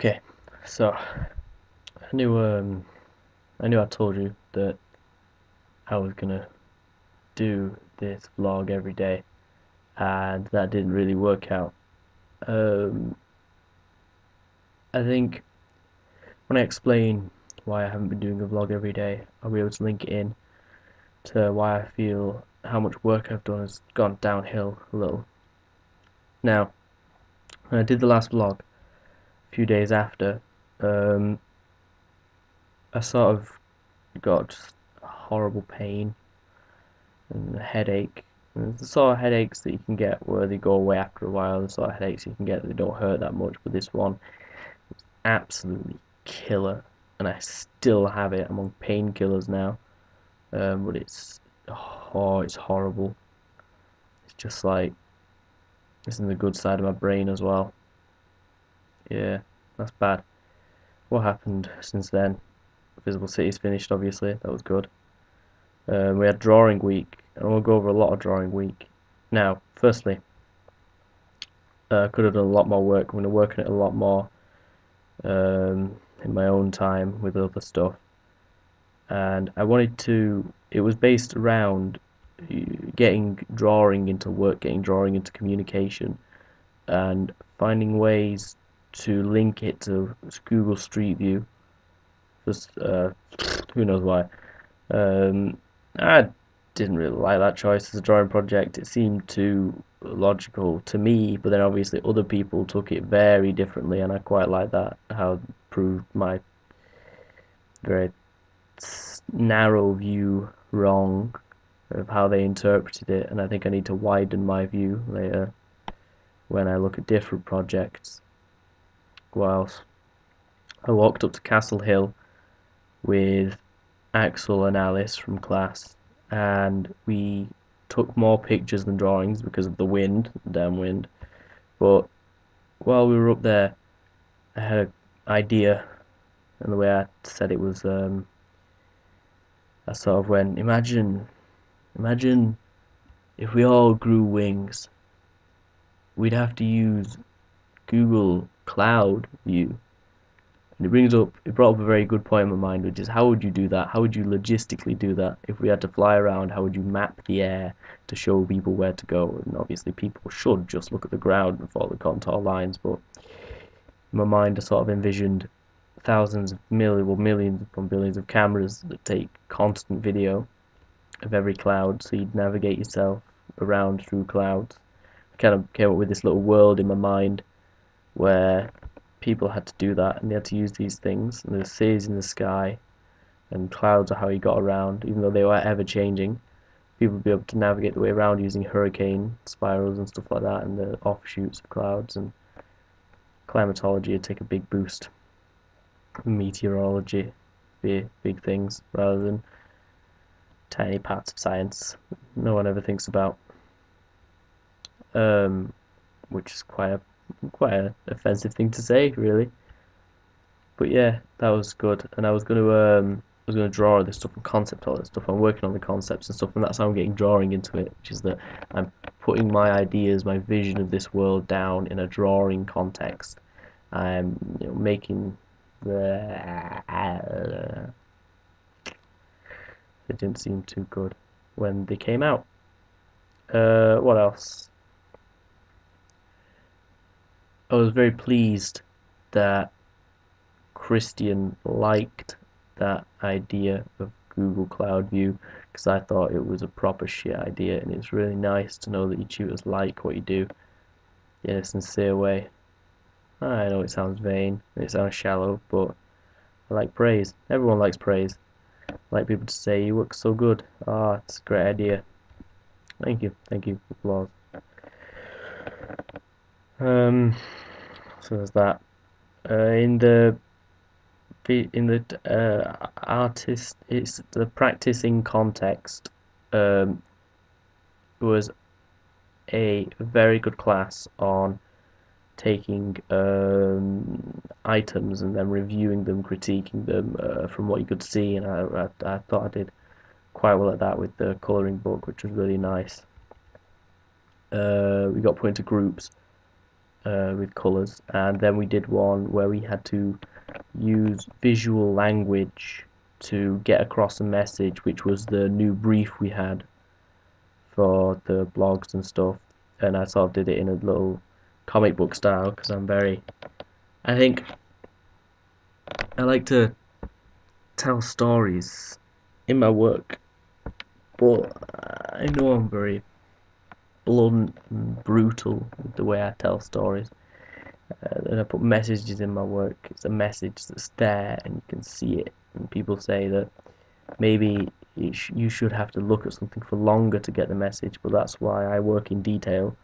Okay, so I knew I told you that I was gonna do this vlog every day, and that didn't really work out. Um, I think when I explain why I haven't been doing a vlog every day, I'll be able to link it in to why I feel how much work I've done has gone downhill a little. Now, when I did the last vlog a few days after, um, I sort of got just a horrible pain and a headache. And the sort of headaches that you can get where they go away after a while, the sort of headaches you can get that don't hurt that much, but this one absolutely killer, and I still have it. I'm on painkillers now, but it's horrible. It's just like it's in the good side of my brain as well. Yeah, that's bad. What happened since then? Visible City's finished, obviously. That was good. We had drawing week, and we'll go over a lot of drawing week. Now, firstly, could have done a lot more work. I'm going to work on it a lot more in my own time with other stuff. And I wanted to. It was based around getting drawing into work, getting drawing into communication, and finding ways to link it to Google Street View. Just who knows why. I didn't really like that choice as a drawing project. It seemed too logical to me, but then obviously other people took it very differently, and I quite like that, how it proved my very narrow view wrong of how they interpreted it, and I think I need to widen my view later when I look at different projects. Whilst I walked up to Castle Hill with Axel and Alice from class, and we took more pictures than drawings because of the wind, the damn wind. But while we were up there, I had an idea, and the way I said it was, I sort of went, imagine if we all grew wings, we'd have to use Google Cloud View. And it brought up a very good point in my mind, which is how would you do that? How would you logistically do that? If we had to fly around, how would you map the air to show people where to go? And obviously people should just look at the ground and follow the contour lines, but in my mind I sort of envisioned thousands of millions upon billions of cameras that take constant video of every cloud, so you'd navigate yourself around through clouds. I kind of came up with this little world in my mind where people had to do that, and they had to use these things, and there's cities in the sky, and clouds are how you got around, even though they were ever changing. People would be able to navigate the way around using hurricane spirals and stuff like that, and the offshoots of clouds, and climatology would take a big boost. Meteorology be big things rather than tiny parts of science no one ever thinks about, which is quite a offensive thing to say, really. But yeah, that was good, and I was gonna draw all this stuff and concept all this stuff. I'm working on the concepts and stuff, and that's how I'm getting drawing into it, which is that I'm putting my ideas, my vision of this world down in a drawing context. I'm making the they didn't seem too good when they came out. What else? I was very pleased that Christian liked that idea of Google Cloud View, because I thought it was a proper shit idea, and it's really nice to know that your tutors like what you do in a sincere way. I know it sounds vain, and it sounds shallow, but I like praise. Everyone likes praise. I like people to say, you work so good. Ah, it's a great idea. Thank you, applause. So there's that. In the artist, it's the practicing context. Was a very good class on taking items and then reviewing them, critiquing them from what you could see, and I thought I did quite well at that with the colouring book, which was really nice. We got put into groups, with colours, and then we did one where we had to use visual language to get across a message, which was the new brief we had for the blogs and stuff. And I sort of did it in a little comic book style because I think I like to tell stories in my work, but I know I'm very blunt and brutal with the way I tell stories. And I put messages in my work. It's a message that's there and you can see it. And people say that maybe you should have to look at something for longer to get the message, but that's why I work in detail.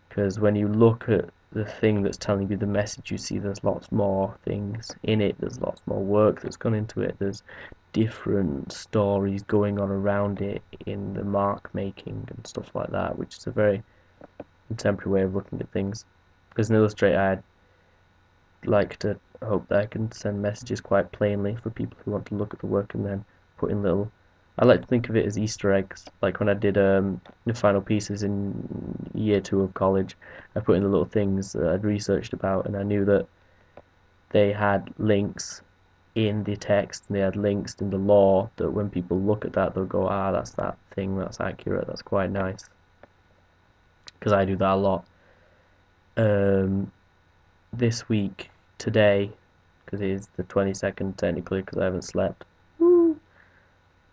Because when you look at the thing that's telling you the message, you see there's lots more things in it. There's lots more work that's gone into it. There's different stories going on around it in the mark making and stuff like that, which is a very contemporary way of looking at things. As an illustrator, I'd like to hope that I can send messages quite plainly for people who want to look at the work and then put in little. I like to think of it as Easter eggs. Like when I did the final pieces in year 2 of college, I put in the little things that I'd researched about, and I knew that they had links in the text and they had links in the law that when people look at that, they'll go, ah, that's that thing, that's accurate, that's quite nice. Because I do that a lot. Um, this week, today, because it is the 22nd technically, because I haven't slept. Woo!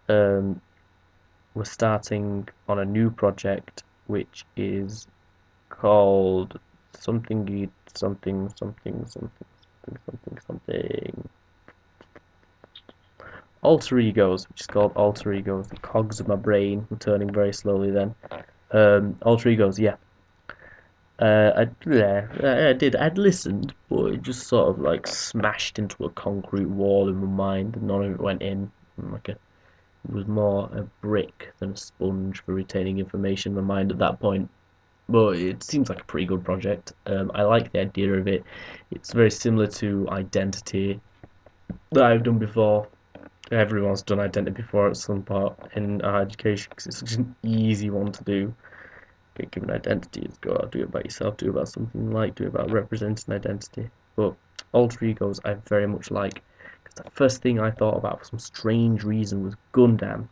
We're starting on a new project, which is called something. Alter egos, which is called alter egos. The cogs of my brain were turning very slowly then. Alter egos, yeah. I did. I'd listened, but it just sort of like smashed into a concrete wall in my mind, and none of it went in. It was more a brick than a sponge for retaining information in my mind at that point. But it seems like a pretty good project. I like the idea of it. It's very similar to Identity that I've done before. Everyone's done Identity before at some part in our education because it's such an easy one to do. Get given identity is go out, do it about yourself, do it about something you like, do it about representing identity. But alter egos I very much like because the first thing I thought about for some strange reason was Gundam.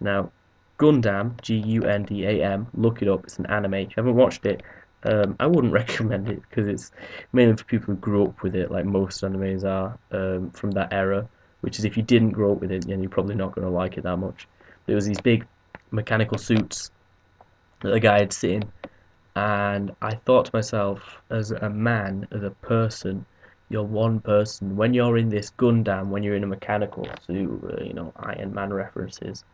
Now, Gundam, Gundam, look it up. It's an anime. If you haven't watched it, I wouldn't recommend it because it's mainly for people who grew up with it, like most animes are from that era. Which is if you didn't grow up with it, then you're probably not going to like it that much. There was these big mechanical suits that the guy had sitting, and I thought to myself, as a man, as a person, you're one person. When you're in this Gundam, when you're in a mechanical suit, Iron Man references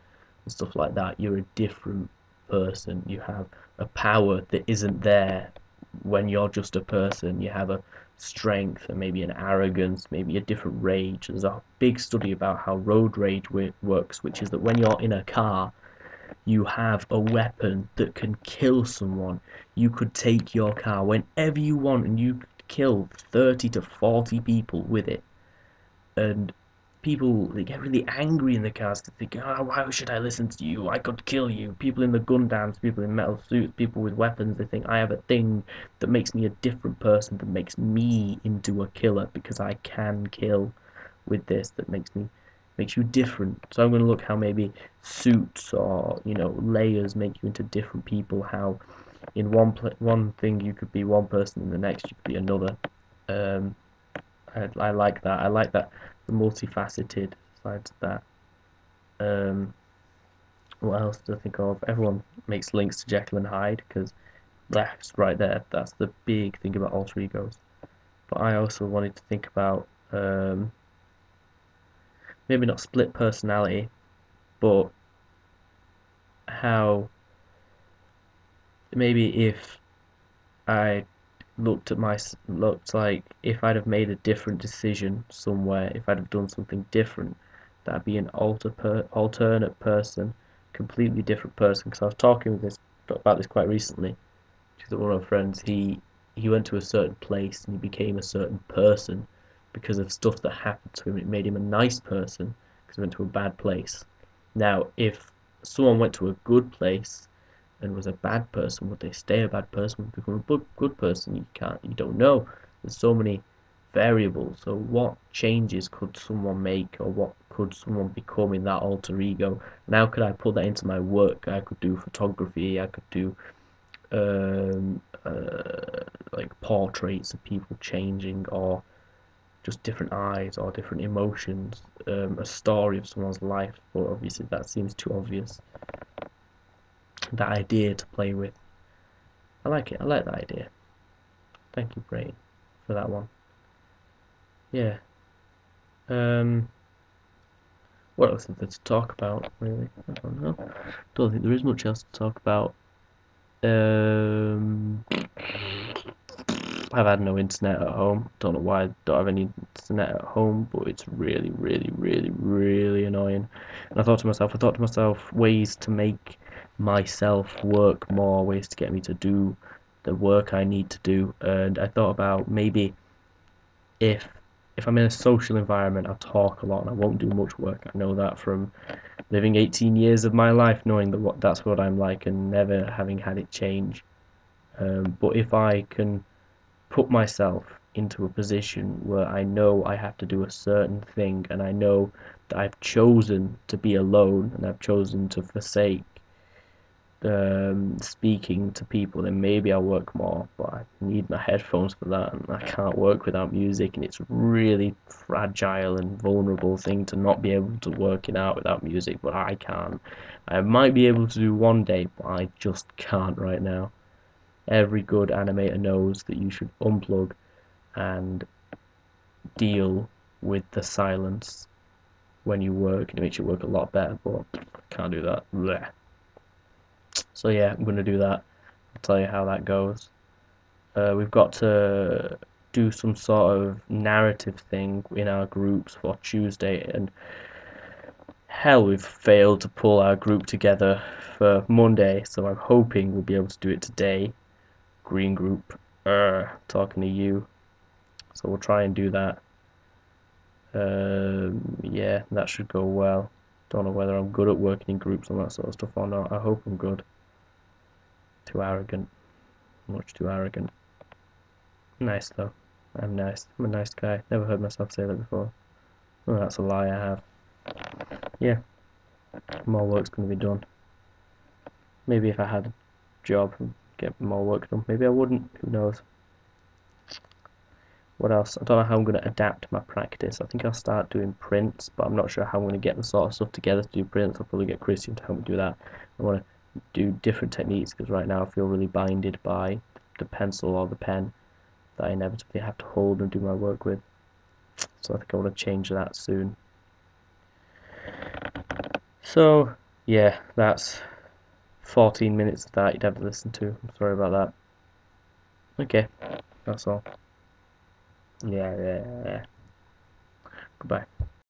and stuff like that, you're a different person. You have a power that isn't there when you're just a person. You have a strength and maybe an arrogance, maybe a different rage. There's a big study about how road rage works, which is that when you're in a car, you have a weapon that can kill someone. You could take your car whenever you want and you could kill 30 to 40 people with it. And people, they get really angry in the cars to think, oh, why should I listen to you? I could kill you. People in the Gundams, people in metal suits, people with weapons, they think I have a thing that makes me a different person, that makes me into a killer because I can kill with this, that makes you different. So I'm going to look how maybe suits or layers make you into different people. How in one thing you could be one person, in the next you could be another. Um, I like that. I like that the multifaceted side to that. Um, what else do I think of? Everyone makes links to Jekyll and Hyde because that's right there. That's the big thing about alter egos. But I also wanted to think about maybe not split personality, but how maybe if I looked like if I'd have made a different decision somewhere, if I'd have done something different, that'd be an alternate person, completely different person. Because I was talking about this quite recently. Because one of my friends, he went to a certain place and he became a certain person because of stuff that happened to him. It made him a nice person because he went to a bad place. Now, if someone went to a good place and was a bad person, would they stay a bad person? Would they become a good person? You don't know. There's so many variables. So what changes could someone make, or what could someone become in that alter ego? And how could I put that into my work? I could do photography. I could do um, like portraits of people changing, or just different eyes or different emotions, a story of someone's life. But obviously that seems too obvious. That idea to play with. I like it. I like that idea. Thank you, Brain, for that one. Yeah. Um, what else is there to talk about, really? I don't know. Don't think there is much else to talk about. Um, I've had no internet at home. Don't know why I don't have any internet at home, but it's really, really, really, really annoying. And I thought to myself, ways to make myself work more, ways to get me to do the work I need to do. And I thought about maybe if if I'm in a social environment, I'll talk a lot and I won't do much work. I know that from living 18 years of my life, knowing that that's what I'm like and never having had it change. But if I can put myself into a position where I know I have to do a certain thing, and I know that I've chosen to be alone and I've chosen to forsake speaking to people, then maybe I'll work more. But I need my headphones for that, and I can't work without music, and it's really fragile and vulnerable thing to not be able to work it out without music. But I can't. I might be able to do one day, but I just can't right now. Every good animator knows that you should unplug and deal with the silence when you work, and it makes you work a lot better. But I can't do that. Blech. So yeah, I'm gonna do that. I'll tell you how that goes. We've got to do some sort of narrative thing in our groups for Tuesday, and hell, we've failed to pull our group together for Monday, so I'm hoping we'll be able to do it today. Green group, talking to you, so we'll try and do that. Yeah, that should go well. Don't know whether I'm good at working in groups and that sort of stuff or not. I hope I'm good. Too arrogant. Much too arrogant. Nice though. I'm nice. I'm a nice guy. Never heard myself say that before. Oh, that's a lie I have. Yeah, more work's gonna be done. Maybe if I had a job and get more work done, maybe I wouldn't. Who knows? What else? I don't know how I'm going to adapt my practice. I think I'll start doing prints, but I'm not sure how I'm going to get the sort of stuff together to do prints. I'll probably get Christian to help me do that. I want to do different techniques because right now I feel really binded by the pencil or the pen that I inevitably have to hold and do my work with. So I think I want to change that soon. So, yeah, that's 14 minutes of that you'd have to listen to. I'm sorry about that. Okay, that's all. Yeah. Goodbye.